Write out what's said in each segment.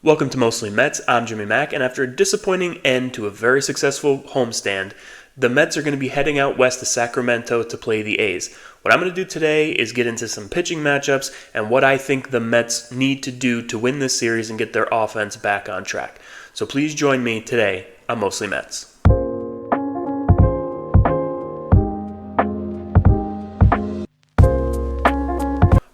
Welcome to Mostly Mets. I'm Jimmy Mack, and after a disappointing end to a very successful homestand, the Mets are going to be heading out west to Sacramento to play the A's. What I'm going to do today is get into some pitching matchups and what I think the Mets need to do to win this series and get their offense back on track. So please join me today on Mostly Mets.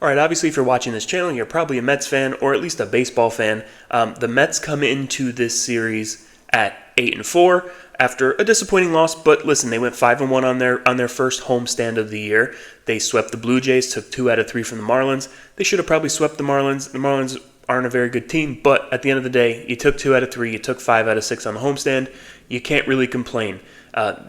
Alright, obviously if you're watching this channel, you're probably a Mets fan or at least a baseball fan. The Mets come into this series at 8-4 after a disappointing loss, but listen, they went 5-1 on their first homestand of the year. They swept the Blue Jays, took 2 out of 3 from the Marlins. They should have probably swept the Marlins. The Marlins aren't a very good team, but at the end of the day, you took 2 out of 3, you took 5 out of 6 on the homestand. You can't really complain.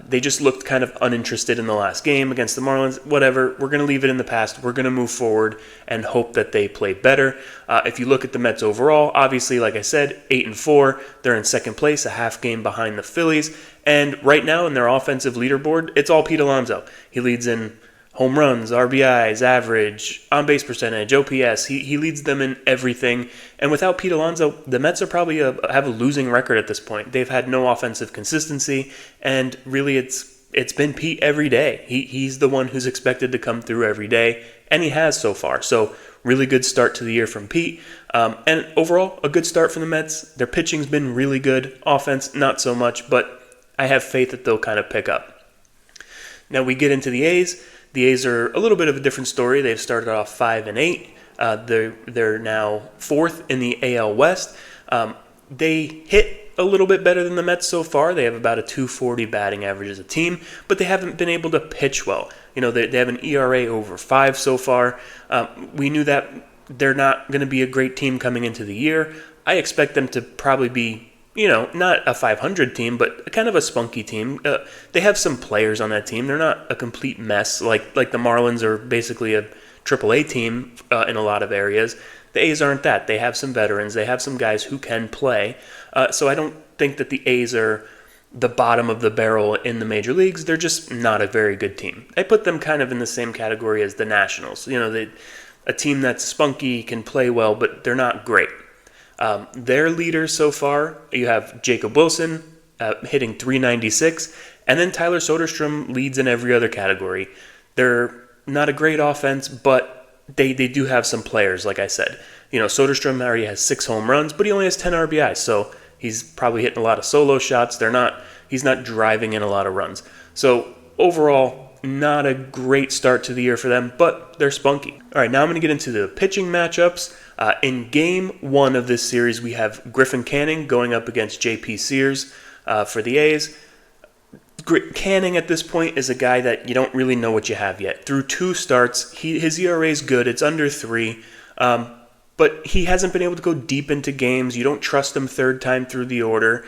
They just looked kind of uninterested in the last game against the Marlins. Whatever, we're going to leave it in the past. We're going to move forward and hope that they play better. If you look at the Mets overall, obviously, like I said, 8-4. They're in second place, a half game behind the Phillies. And right now in their offensive leaderboard, it's all Pete Alonso. He leads in home runs, RBIs, average, on-base percentage, OPS. He leads them in everything. And without Pete Alonso, the Mets are probably have a losing record at this point. They've had no offensive consistency, and really it's been Pete every day. He's the one who's expected to come through every day, and he has so far. So really good start to the year from Pete. And overall, a good start from the Mets. Their pitching's been really good. Offense, not so much, but I have faith that they'll kind of pick up. Now we get into the A's. The A's are a little bit of a different story. They've started off 5-8. They're now fourth in the AL West. They hit a little bit better than the Mets so far. They have about a 240 batting average as a team, but they haven't been able to pitch well. You know, they have an ERA over 5 so far. We knew that they're not going to be a great team coming into the year. I expect them to probably be, not a 500 team, but kind of a spunky team. They have some players on that team. They're not a complete mess like the Marlins are basically a AAA team in a lot of areas. The A's aren't that. They have some veterans. They have some guys who can play. So I don't think that the A's are the bottom of the barrel in the major leagues. They're just not a very good team. I put them kind of in the same category as the Nationals. A team that's spunky, can play well, but they're not great. Their leaders so far, you have Jacob Wilson hitting .396, and then Tyler Soderstrom leads in every other category. They're not a great offense, but they do have some players, like I said. Soderstrom already has 6 home runs, but he only has 10 RBIs, so he's probably hitting a lot of solo shots. He's not driving in a lot of runs. So overall, not a great start to the year for them, but they're spunky. All right, now I'm going to get into the pitching matchups. In Game 1 of this series, we have Griffin Canning going up against J.P. Sears for the A's. Canning at this point is a guy that you don't really know what you have yet. Through 2 starts, his ERA is good. It's under 3, but he hasn't been able to go deep into games. You don't trust him third time through the order.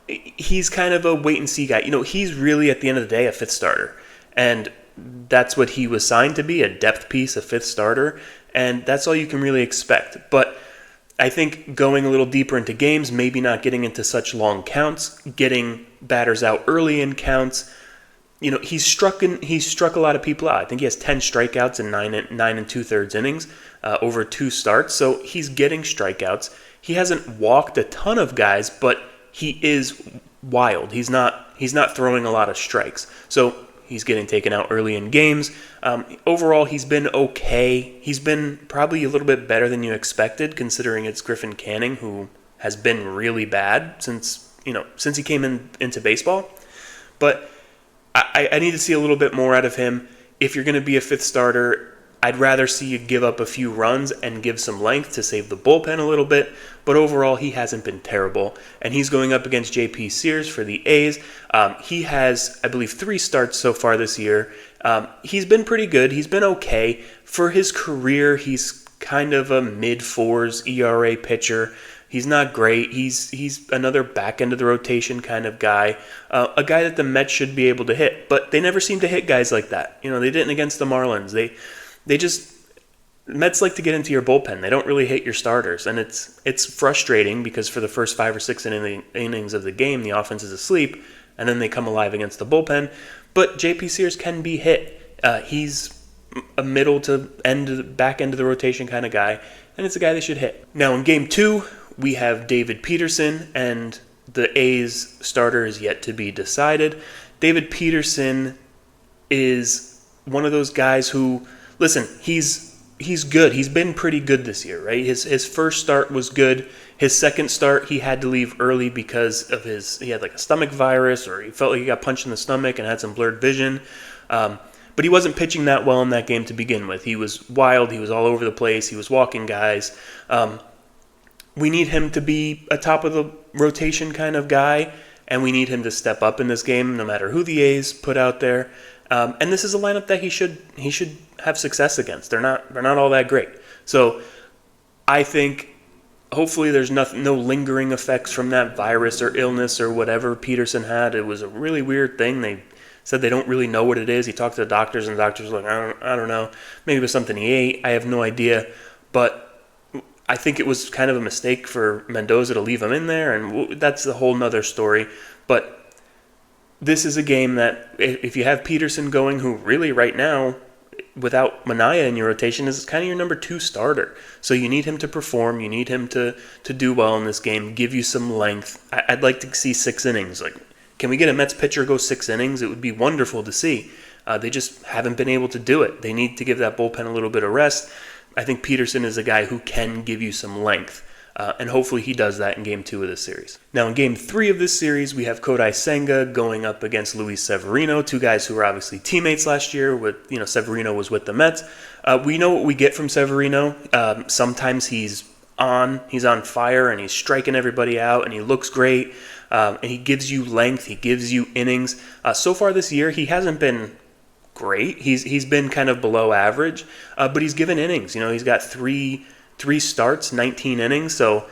He's kind of a wait-and-see guy. He's really, at the end of the day, a 5th starter. And that's what he was signed to be, a depth piece, a 5th starter. And that's all you can really expect. But I think going a little deeper into games, maybe not getting into such long counts, getting batters out early in counts. He's struck a lot of people out. I think he has 10 strikeouts in 9 2/3 innings over 2 starts. So he's getting strikeouts. He hasn't walked a ton of guys, but he is wild. He's not throwing a lot of strikes. So he's getting taken out early in games. Overall, he's been okay. He's been probably a little bit better than you expected, considering it's Griffin Canning, who has been really bad since he came into baseball. But I need to see a little bit more out of him. If you're going to be a 5th starter, I'd rather see you give up a few runs and give some length to save the bullpen a little bit. But overall, he hasn't been terrible. And he's going up against J.P. Sears for the A's. He has, I believe, 3 starts so far this year. He's been pretty good. He's been okay. For his career, he's kind of a mid-4s ERA pitcher. He's not great. He's another back end of the rotation kind of guy. A guy that the Mets should be able to hit. But they never seem to hit guys like that. They didn't against the Marlins. Mets like to get into your bullpen. They don't really hit your starters, and it's frustrating because for the first 5 or 6 innings of the game, the offense is asleep, and then they come alive against the bullpen. But J.P. Sears can be hit. He's a middle to back end of the rotation kind of guy, and it's a guy they should hit. Now in Game 2, we have David Peterson, and the A's starter is yet to be decided. David Peterson is one of those guys who, listen, he's good. He's been pretty good this year, right? His first start was good. His second start, he had to leave early because of he had like a stomach virus, or he felt like he got punched in the stomach and had some blurred vision. But he wasn't pitching that well in that game to begin with. He was wild. He was all over the place. He was walking guys. We need him to be a top of the rotation kind of guy, and we need him to step up in this game no matter who the A's put out there. And this is a lineup that he should have success against. They're not all that great. So I think hopefully there's no lingering effects from that virus or illness or whatever Peterson had. It was a really weird thing. They said they don't really know what it is. He talked to the doctors, and the doctors were like, I don't know. Maybe it was something he ate. I have no idea. But I think it was kind of a mistake for Mendoza to leave him in there, and that's a whole nother story. But this is a game that if you have Peterson going, who really right now, without Minaya in your rotation, is kind of your number 2 starter. So you need him to perform. You need him to do well in this game, give you some length. I'd like to see 6 innings. Like, can we get a Mets pitcher go 6 innings? It would be wonderful to see. They just haven't been able to do it. They need to give that bullpen a little bit of rest. I think Peterson is a guy who can give you some length, and hopefully he does that in Game 2 of this series. Now, in Game 3 of this series, we have Kodai Senga going up against Luis Severino, 2 guys who were obviously teammates last year. Severino was with the Mets. We know what we get from Severino. Sometimes he's on fire, and he's striking everybody out, and he looks great. And he gives you length. He gives you innings. So far this year, he hasn't been great. He's been kind of below average, but he's given innings. He's got three starts, 19 innings. So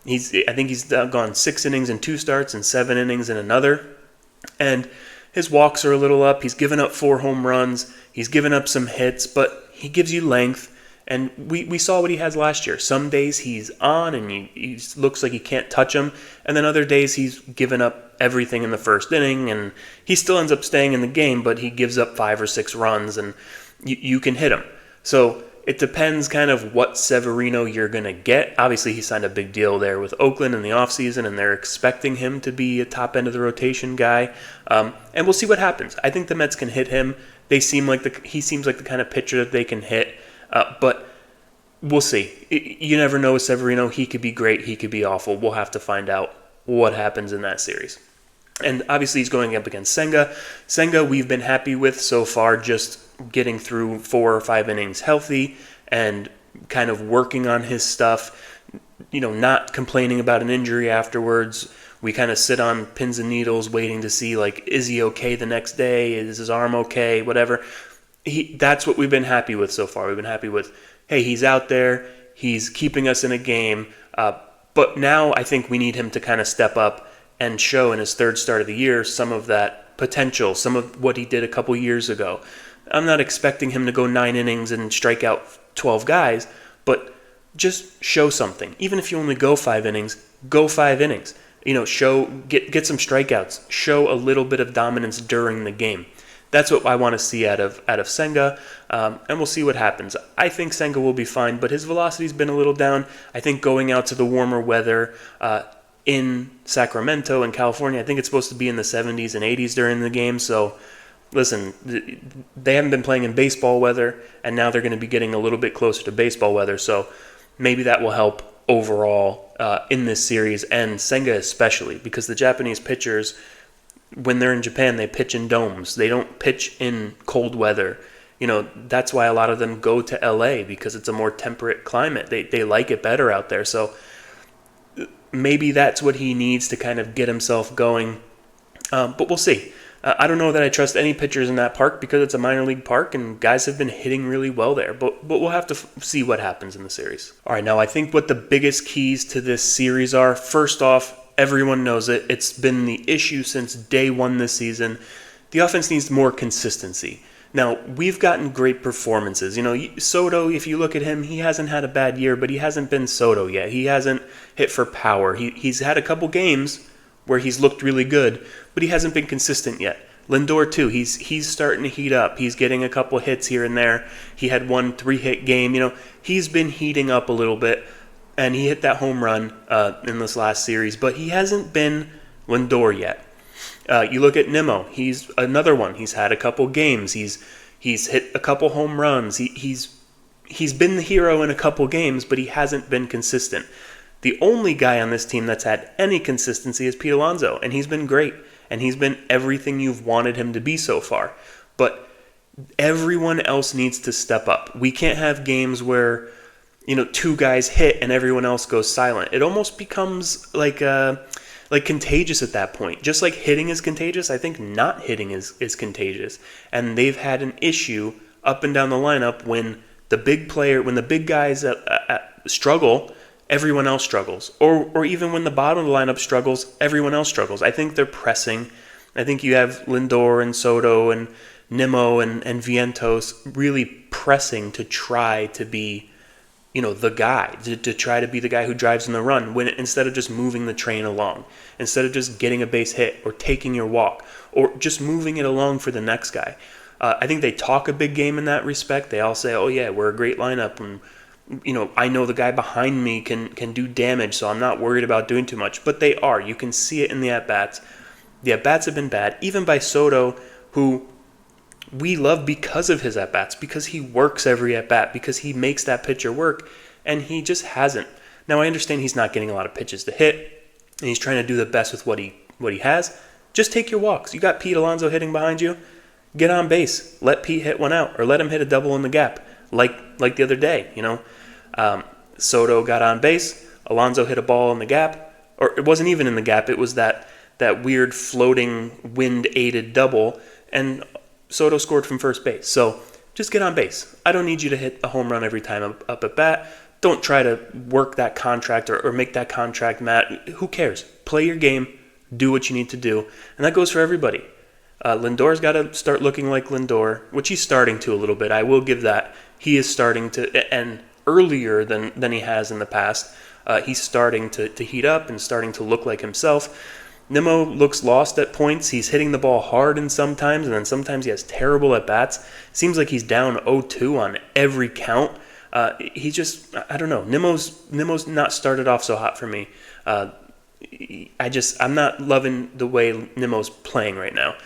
I think he's gone 6 innings in 2 starts and 7 innings in another. And his walks are a little up. He's given up 4 home runs. He's given up some hits, but he gives you length. And we saw what he has last year. Some days he's on and he looks like he can't touch him. And then other days he's given up everything in the first inning. And he still ends up staying in the game, but he gives up 5 or 6 runs and you can hit him. So it depends kind of what Severino you're going to get. Obviously he signed a big deal there with Oakland in the offseason, and they're expecting him to be a top end of the rotation guy. And we'll see what happens. I think the Mets can hit him. He seems like the kind of pitcher that they can hit. But we'll see. You never know with Severino. He could be great. He could be awful. We'll have to find out what happens in that series. And obviously he's going up against Senga. Senga we've been happy with so far, just getting through 4 or 5 innings healthy and kind of working on his stuff, not complaining about an injury afterwards. We kind of sit on pins and needles waiting to see, like, is he okay the next day? Is his arm okay? Whatever. That's what we've been happy with so far. We've been happy with, hey, he's out there, he's keeping us in a game, but now I think we need him to kind of step up and show in his 3rd start of the year some of that potential, some of what he did a couple years ago. I'm not expecting him to go 9 innings and strike out 12 guys, but just show something. Even if you only go 5 innings, go 5 innings. Get some strikeouts, show a little bit of dominance during the game. That's what I want to see out of Senga, and we'll see what happens. I think Senga will be fine, but his velocity's been a little down. I think going out to the warmer weather in Sacramento and California, I think it's supposed to be in the 70s and 80s during the game. So, listen, they haven't been playing in baseball weather, and now they're going to be getting a little bit closer to baseball weather. So maybe that will help overall in this series, and Senga especially, because the Japanese pitchers, when they're in Japan, they pitch in domes. They don't pitch in cold weather. That's why a lot of them go to LA, because it's a more temperate climate. They like it better out there. So maybe that's what he needs to kind of get himself going. But we'll see. I don't know that I trust any pitchers in that park, because it's a minor league park and guys have been hitting really well there. But we'll have to see what happens in the series. All right, now I think what the biggest keys to this series are, first off, everyone knows it. It's been the issue since day 1 this season. The offense needs more consistency. Now, we've gotten great performances. Soto, if you look at him, he hasn't had a bad year, but he hasn't been Soto yet. He hasn't hit for power. He's had a couple games where he's looked really good, but he hasn't been consistent yet. Lindor, too, he's starting to heat up. He's getting a couple hits here and there. He had one 3-hit game. He's been heating up a little bit. and he hit that home run in this last series, but he hasn't been Lindor yet. You look at Nimmo; he's another one. He's had a couple games. He's hit a couple home runs. He's been the hero in a couple games, but he hasn't been consistent. The only guy on this team that's had any consistency is Pete Alonso, and he's been great, and he's been everything you've wanted him to be so far. But everyone else needs to step up. We can't have games where, two guys hit and everyone else goes silent. It almost becomes like contagious at that point. Just like hitting is contagious, I think not hitting is contagious. And they've had an issue up and down the lineup when the big guys struggle, everyone else struggles. Or even when the bottom of the lineup struggles, everyone else struggles. I think they're pressing. I think you have Lindor and Soto and Nimmo and Vientos really pressing to try to be, the guy, to try to be the guy who drives in the run instead of just moving the train along, instead of just getting a base hit or taking your walk or just moving it along for the next guy. I think they talk a big game in that respect. They all say, oh yeah, we're a great lineup, and I know the guy behind me can do damage, so I'm not worried about doing too much. But they are. You can see it in the at-bats. The at-bats have been bad, even by Soto, who we love because of his at-bats, because he works every at-bat, because he makes that pitcher work, and he just hasn't. Now, I understand he's not getting a lot of pitches to hit, and he's trying to do the best with what he has. Just take your walks. You got Pete Alonso hitting behind you. Get on base. Let Pete hit one out, or let him hit a double in the gap, like the other day. Soto got on base. Alonso hit a ball in the gap, or it wasn't even in the gap. It was that weird floating wind-aided double, and Soto scored from first base. So just get on base. I don't need you to hit a home run every time up at bat. Don't try to work that contract or make that contract, Matt. Who cares? Play your game. Do what you need to do. And that goes for everybody. Lindor's got to start looking like Lindor, which he's starting to a little bit. I will give that. He is starting to, and earlier than he has in the past. He's starting to heat up and starting to look like himself. Nimmo looks lost at points. He's hitting the ball hard and then sometimes he has terrible at-bats. Seems like he's down 0-2 on every count. I don't know. Nimmo's not started off so hot for me. I'm not loving the way Nimmo's playing right now.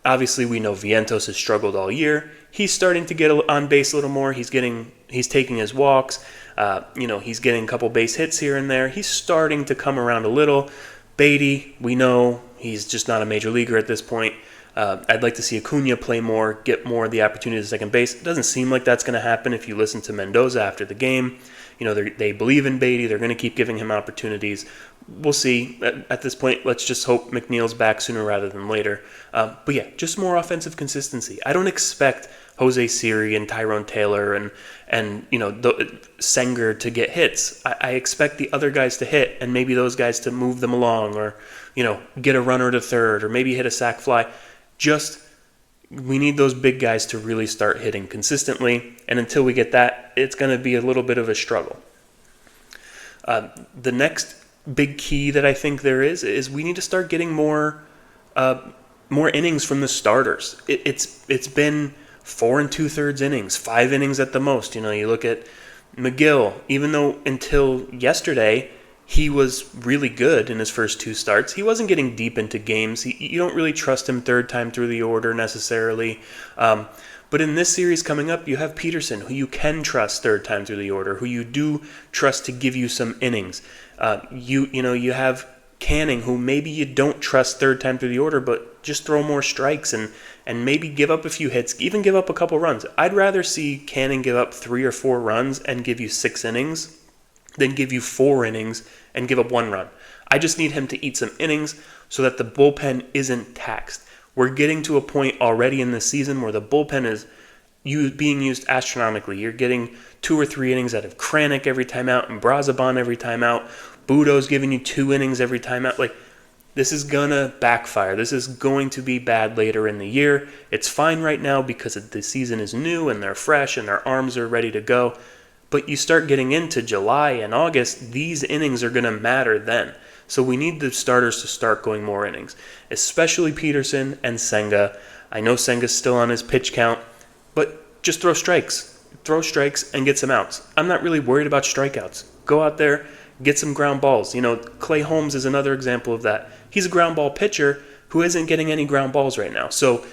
Obviously, we know Vientos has struggled all year. He's starting to get on base a little more. He's taking his walks. He's getting a couple base hits here and there. He's starting to come around a little. Beatty, we know he's just not a major leaguer at this point. I'd like to see Acuna play more, get more of the opportunity at second base. It doesn't seem like that's going to happen if you listen to Mendoza after the game. They believe in Beatty. They're going to keep giving him opportunities. We'll see. At this point, let's just hope McNeil's back sooner rather than later. But yeah, just more offensive consistency. I don't expect Jose Siri and Tyrone Taylor and Senga to get hits. I expect the other guys to hit and maybe those guys to move them along or, get a runner to third or maybe hit a sac fly. We need those big guys to really start hitting consistently. And until we get that, it's going to be a little bit of a struggle. The next big key that I think there is we need to start getting more innings from the starters. It's been 4 2/3 innings, 5 innings at the most. You look at McGill, even though until yesterday he was really good in his first 2 starts, he wasn't getting deep into games. You don't really trust him third time through the order necessarily. But in this series coming up, you have Peterson, who you can trust third time through the order, who you do trust to give you some innings. You have Canning, who maybe you don't trust third time through the order, but just throw more strikes and maybe give up a few hits, even give up a couple runs. I'd rather see Canning give up 3 or 4 runs and give you 6 innings than give you 4 innings and give up 1 run. I just need him to eat some innings so that the bullpen isn't taxed. We're getting to a point already in this season where the bullpen is being used astronomically. You're getting 2 or 3 innings out of Kranick every time out and Brazaban every time out. Budo's giving you 2 innings every time out. This is going to backfire. This is going to be bad later in the year. It's fine right now because the season is new and they're fresh and their arms are ready to go. But you start getting into July and August, these innings are going to matter then. So we need the starters to start going more innings, especially Peterson and Senga. I know Senga's still on his pitch count, but just throw strikes. Throw strikes and get some outs. I'm not really worried about strikeouts. Go out there, get some ground balls. Clay Holmes is another example of that. He's a ground ball pitcher who isn't getting any ground balls right now. So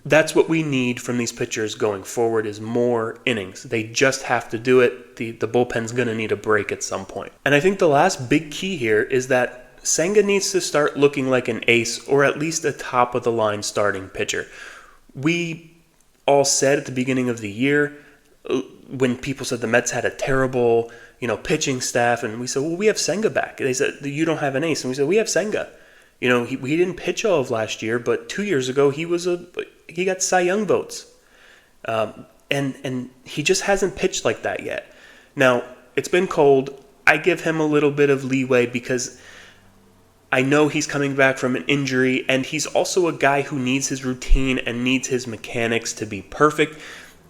that's what we need from these pitchers going forward is more innings. They just have to do it. The bullpen's going to need a break at some point. And I think the last big key here is that Senga needs to start looking like an ace or at least a top-of-the-line starting pitcher. We all said at the beginning of the year, when people said the Mets had a terrible, pitching staff, and we said, well, we have Senga back. They said, you don't have an ace. And we said, we have Senga. He didn't pitch all of last year, but 2 years ago he got Cy Young votes. And he just hasn't pitched like that yet. Now, it's been cold. I give him a little bit of leeway because I know he's coming back from an injury, and he's also a guy who needs his routine and needs his mechanics to be perfect.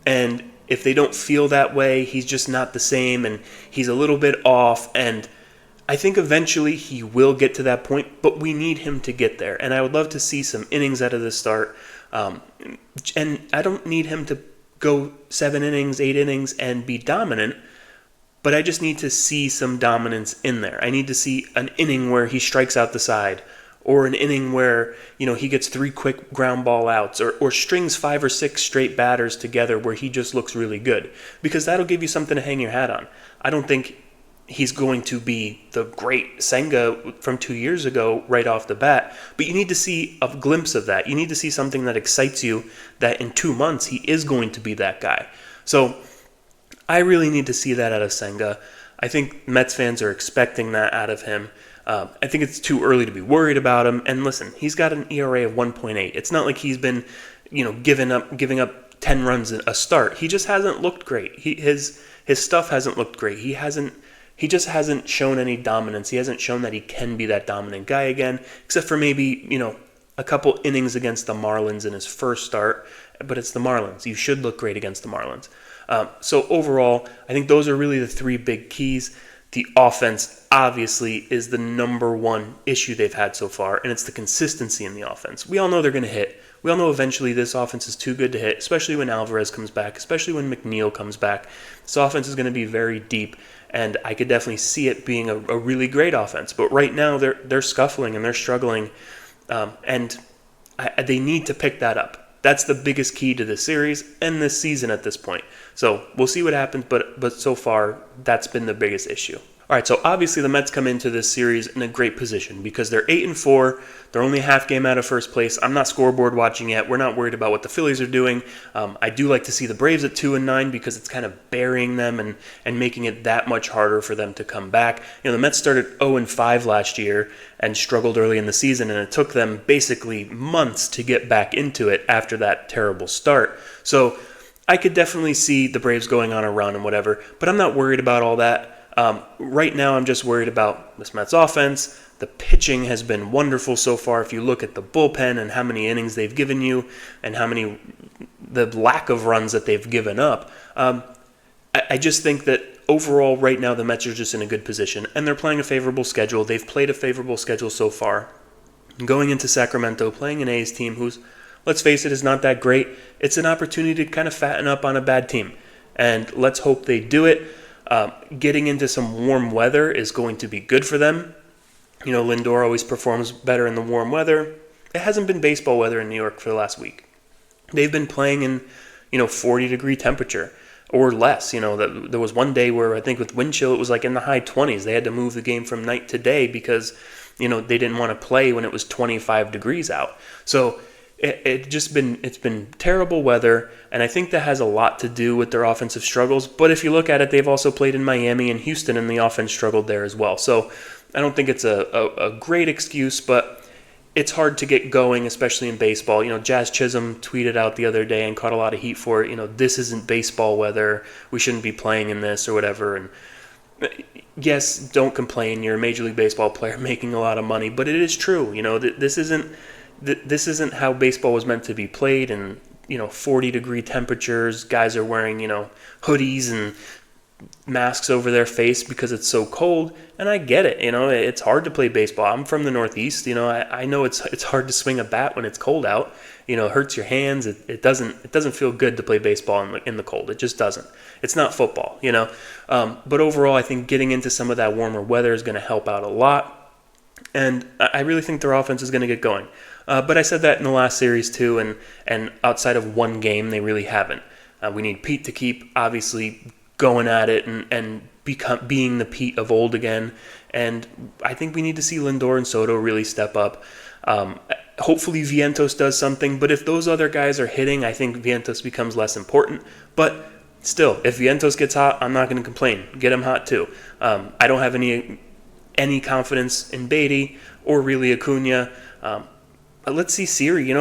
And if they don't feel that way, he's just not the same, and he's a little bit off. And I think eventually he will get to that point, but we need him to get there. And I would love to see some innings out of the start. And I don't need him to go 7 innings, 8 innings, and be dominant. But I just need to see some dominance in there. I need to see an inning where he strikes out the side, or an inning where, he gets 3 quick ground ball outs, or strings 5 or 6 straight batters together where he just looks really good. Because that'll give you something to hang your hat on. I don't think he's going to be the great Senga from 2 years ago right off the bat, but you need to see a glimpse of that. You need to see something that excites you, that in 2 months he is going to be that guy. So I really need to see that out of Senga. I think Mets fans are expecting that out of him. I think it's too early to be worried about him. And listen, he's got an ERA of 1.8. It's not like he's been, giving up 10 runs a start. He just hasn't looked great. His stuff hasn't looked great. He just hasn't shown any dominance. He hasn't shown that he can be that dominant guy again, except for maybe, a couple innings against the Marlins in his first start. But it's the Marlins. You should look great against the Marlins. So overall, I think those are really the 3 big keys. The offense, obviously, is the number one issue they've had so far, and it's the consistency in the offense. We all know they're going to hit. We all know eventually this offense is too good to hit, especially when Alvarez comes back, especially when McNeil comes back. This offense is going to be very deep, and I could definitely see it being a really great offense. But right now, they're scuffling and they're struggling, and they need to pick that up. That's the biggest key to this series and this season at this point. So we'll see what happens, but so far, that's been the biggest issue. All right, so obviously the Mets come into this series in a great position because they're 8-4. They're only half game out of first place. I'm not scoreboard watching yet. We're not worried about what the Phillies are doing. I do like to see the Braves at 2-9 because it's kind of burying them and making it that much harder for them to come back. The Mets started 0-5 last year and struggled early in the season, and it took them basically months to get back into it after that terrible start. So I could definitely see the Braves going on a run and whatever, but I'm not worried about all that. Right now, I'm just worried about this Mets offense. The pitching has been wonderful so far. If you look at the bullpen and how many innings they've given you and the lack of runs that they've given up, I just think that overall right now the Mets are just in a good position, and they're playing a favorable schedule. They've played a favorable schedule so far. Going into Sacramento, playing an A's team who's, let's face it, is not that great. It's an opportunity to kind of fatten up on a bad team, and let's hope they do it. Getting into some warm weather is going to be good for them. Lindor always performs better in the warm weather. It hasn't been baseball weather in New York for the last week. They've been playing in, 40-degree temperature or less. There was one day where I think with wind chill it was like in the high 20s. They had to move the game from night to day because, they didn't want to play when it was 25 degrees out. So it's been terrible weather, and I think that has a lot to do with their offensive struggles. But if you look at it, they've also played in Miami and Houston, and the offense struggled there as well. So I don't think it's a great excuse, but it's hard to get going, especially in baseball. Jazz Chisholm tweeted out the other day and caught a lot of heat for it. This isn't baseball weather. We shouldn't be playing in this or whatever. And yes, don't complain. You're a Major League Baseball player making a lot of money, but it is true. This isn't how baseball was meant to be played in 40-degree temperatures. Guys are wearing hoodies and masks over their face because it's so cold, and I get it. It's hard to play baseball. I'm from the Northeast. I know it's hard to swing a bat when it's cold out. It hurts your hands. It doesn't feel good to play baseball in the cold. It just doesn't. It's not football. But overall, I think getting into some of that warmer weather is going to help out a lot, and I really think their offense is going to get going. But I said that in the last series too, and outside of one game, they really haven't. We need Pete to keep obviously going at it and being the Pete of old again. And I think we need to see Lindor and Soto really step up. Hopefully Vientos does something, but if those other guys are hitting, I think Vientos becomes less important. But still, if Vientos gets hot, I'm not going to complain. Get him hot too. I don't have any confidence in Beatty or really Acuna. Let's see Siri.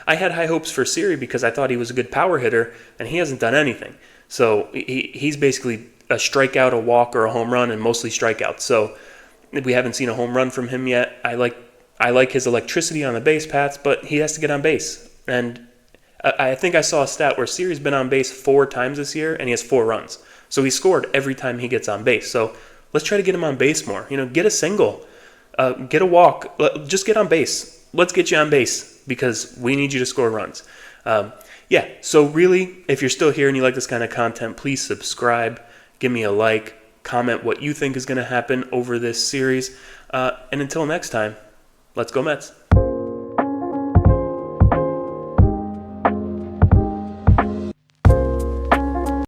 I had high hopes for Siri because I thought he was a good power hitter, and he hasn't done anything. So he's basically a strikeout, a walk, or a home run, and mostly strikeouts. So we haven't seen a home run from him yet. I like his electricity on the base paths, but he has to get on base. And I think I saw a stat where Siri's been on base 4 times this year, and he has 4 runs. So he scored every time he gets on base. So let's try to get him on base more. Get a single, get a walk, just get on base. Let's get you on base because we need you to score runs. So really, if you're still here and you like this kind of content, please subscribe, give me a like, comment what you think is going to happen over this series. And until next time, let's go Mets.